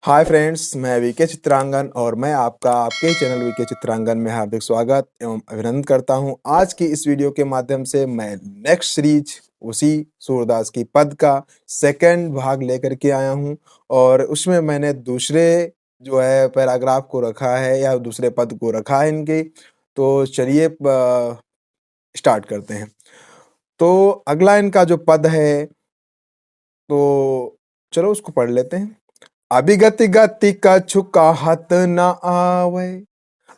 Hi friends, मैं VK Chitrangan और मैं आपका आपके चैनल वीके चित्रांगन में हार्दिक स्वागत एवं अभिनंदन करता हूं। आज की इस वीडियो के माध्यम से मैं नेक्स्ट सीरीज उसी सूरदास की पद का सेकंड भाग लेकर के आया हूं और उसमें मैंने दूसरे जो है पैराग्राफ को रखा है या दूसरे पद को रखा है इनके। तो चलिए स्टार्ट करते हैं। तो अगला इनका जो पद है तो चलो उसको पढ़ लेते हैं। अभिगति गति का छुका हाथ न आवे,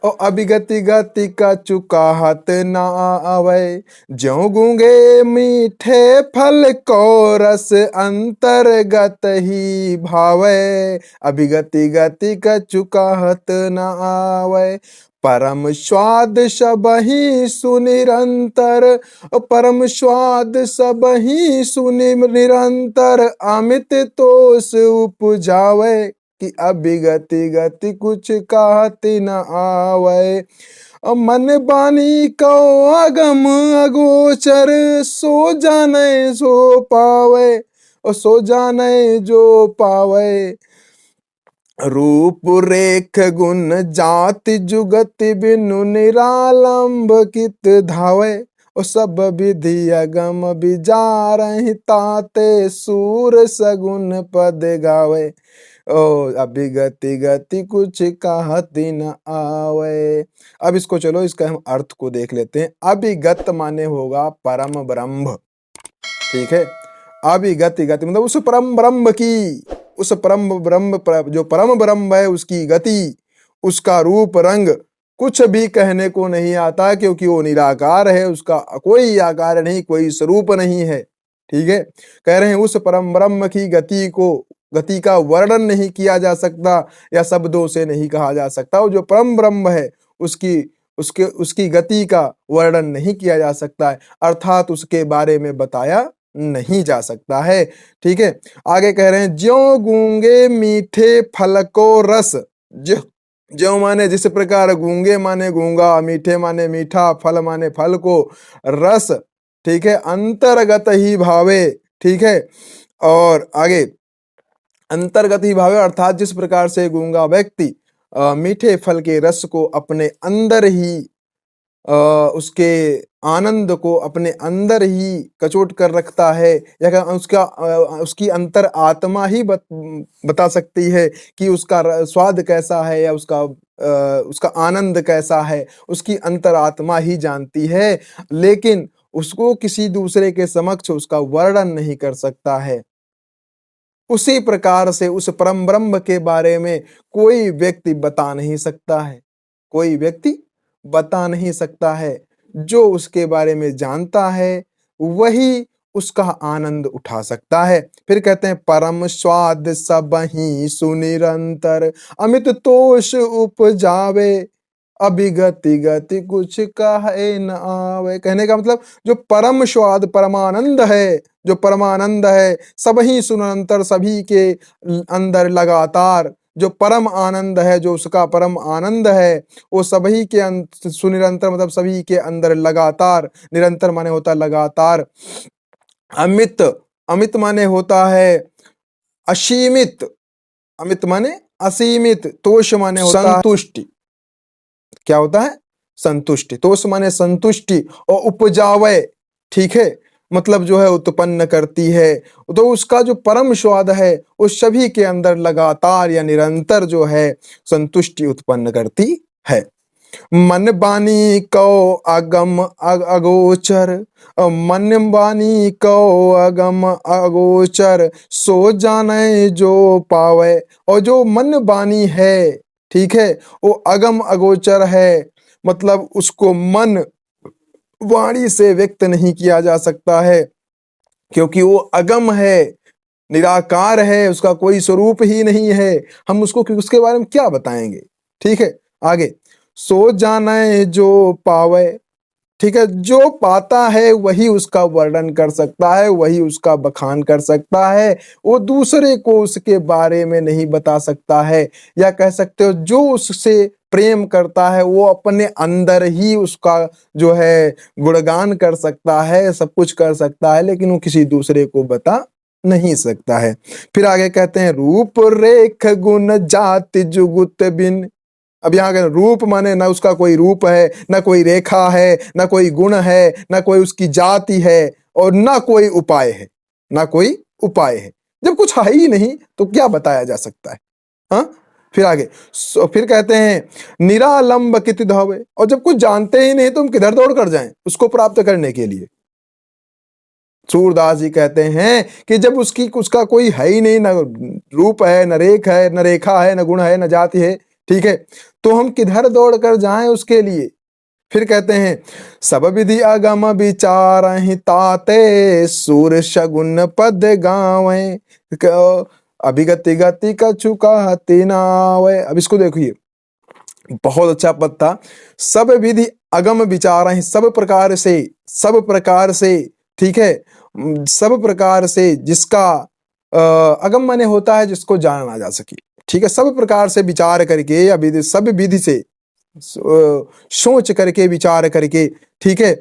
ओ अभिगति गति का चुका हाथ न आवे, ज्यों गूंगे मीठे फल को रस अंतर्गत ही भावे। अभिगति गति का चुका हाथ न आवे, परम स्वाद सबहि सुनिरंतर, परम स्वाद सबहि सुनि निरंतर, अमित तोष उपजावे कि अभिगति गति कुछ कहती न आवे। मन बानी को अगम अगोचर, सो जाने सो पावे, और सो जाने जो पावे। रूप रेख गुण जाति जुगति बिनु निरालंब कित धावे, और सब विधि अगम विजार ताते सूर सगुन पद गावे। ओ अभिगति गति कुछ कहती न आवे। अब इसको चलो इसका हम अर्थ को देख लेते हैं। अभिगत माने होगा परम ब्रह्म, ठीक है। अभिगति गति मतलब उस परम ब्रह्म की, उस परम ब्रह्म जो परम ब्रह्म है उसकी गति, उसका रूप रंग कुछ भी कहने को नहीं आता, क्योंकि वो निराकार है, उसका कोई आकार नहीं, कोई स्वरूप नहीं है, ठीक है। कह रहे हैं उस परम ब्रह्म की गति का वर्णन नहीं किया जा सकता या शब्दों से नहीं कहा जा सकता। वो जो परम ब्रह्म है उसकी गति का वर्णन नहीं किया जा सकता है, अर्थात उसके बारे में बताया नहीं जा सकता है, ठीक है। आगे कह रहे हैं ज्यों गूंगे मीठे फल को रस, ज्यों माने जिस प्रकार, गूंगे माने गूंगा, मीठे माने मीठा, फल माने फल को, रस, ठीक है, अंतर्गत ही भावे, ठीक है। और आगे अंतर्गत ही भावे अर्थात जिस प्रकार से गूंगा व्यक्ति मीठे फल के रस को अपने अंदर ही उसके आनंद को अपने अंदर ही कचोट कर रखता है, या उसकी अंतर आत्मा ही बता सकती है कि उसका स्वाद कैसा है या उसका आनंद कैसा है, उसकी अंतर आत्मा ही जानती है, लेकिन उसको किसी दूसरे के समक्ष उसका वर्णन नहीं कर सकता है। उसी प्रकार से उस परम ब्रह्म के बारे में कोई व्यक्ति बता नहीं सकता है, कोई व्यक्ति बता नहीं सकता है। जो उसके बारे में जानता है वही उसका आनंद उठा सकता है। फिर कहते हैं परम स्वाद सबहि सुनिरंतर, अमित तोष उपजावे, अभिगति गति कुछ कहे न आवे। कहने का मतलब जो परम स्वाद परमानंद है, जो परमानंद है सबही सुनिरंतर, सभी के अंदर लगातार, जो परम आनंद है, जो उसका परम आनंद है वो सभी के सुनिरंतर मतलब सभी के अंदर लगातार, निरंतर माने होता है लगातार। अमित, अमित माने होता है असीमित, अमित माने असीमित, तोष माने होता है संतुष्टि। क्या होता है? संतुष्टि। तोष माने संतुष्टि, और उपजावे, ठीक है, मतलब जो है उत्पन्न करती है। तो उसका जो परम स्वाद है उस सभी के अंदर लगातार या निरंतर जो है संतुष्टि उत्पन्न करती है। मन बानी को अगम अगोचर, मन बानी को अगम अगोचर, सो जाने जो पावे। और जो मन बानी है, ठीक है, वो अगम अगोचर है, मतलब उसको मन वाणी से व्यक्त नहीं किया जा सकता है, क्योंकि वो अगम है, निराकार है, उसका कोई स्वरूप ही नहीं है। हम उसके बारे में क्या बताएंगे, ठीक है। आगे सो जाने जो पावे, ठीक है, जो पाता है वही उसका वर्णन कर सकता है, वही उसका बखान कर सकता है, वो दूसरे को उसके बारे में नहीं बता सकता है। या कह सकते हो जो उससे प्रेम करता है वो अपने अंदर ही उसका जो है गुणगान कर सकता है, सब कुछ कर सकता है, लेकिन वो किसी दूसरे को बता नहीं सकता है। फिर आगे कहते हैं रूप रेख गुण जाति जुगुत बिन। अब यहाँ का रूप माने ना उसका कोई रूप है, ना कोई रेखा है, ना कोई गुण है, ना कोई उसकी जाति है, और ना कोई उपाय है, ना कोई उपाय है। जब कुछ है ही नहीं तो क्या बताया जा सकता है? हाँ, फिर आगे फिर कहते हैं निरालंब कित धावे, और जब कुछ जानते ही नहीं तो हम किधर दौड़ कर जाएं उसको प्राप्त करने के लिए। सूरदास जी कहते हैं कि जब उसका कोई है ही नहीं, ना रूप है, न रेख है, न रेखा है, न गुण है, न जाति है, ठीक है, तो हम किधर दौड़ कर जाएं उसके लिए। फिर कहते हैं सब विधि अगम विचार ताते सूर शगुन पद गावे अभिगति गति कछु कहती नावे। अब इसको देखिए, बहुत अच्छा पद था। सब विधि अगम विचार हैं, सब प्रकार से, ठीक है, सब प्रकार से, जिसका अगम माने होता है जिसको जाना ना जा सके, ठीक है, सब प्रकार से विचार करके या सब विधि से सोच करके, विचार करके, ठीक है,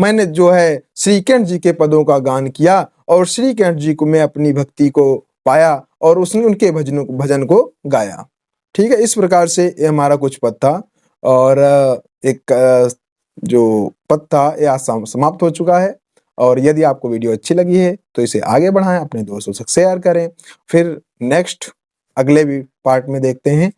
मैंने जो है श्रीकंठ जी के पदों का गान किया और श्रीकंठ जी को मैं अपनी भक्ति को पाया और उसने उनके भजन को गाया। ठीक है, इस प्रकार से ये हमारा कुछ पद था और एक जो पद था यह समाप्त हो चुका है। और यदि आपको वीडियो अच्छी लगी है तो इसे आगे बढ़ाएं, अपने दोस्तों से शेयर करें। फिर नेक्स्ट अगले भी पार्ट में देखते हैं।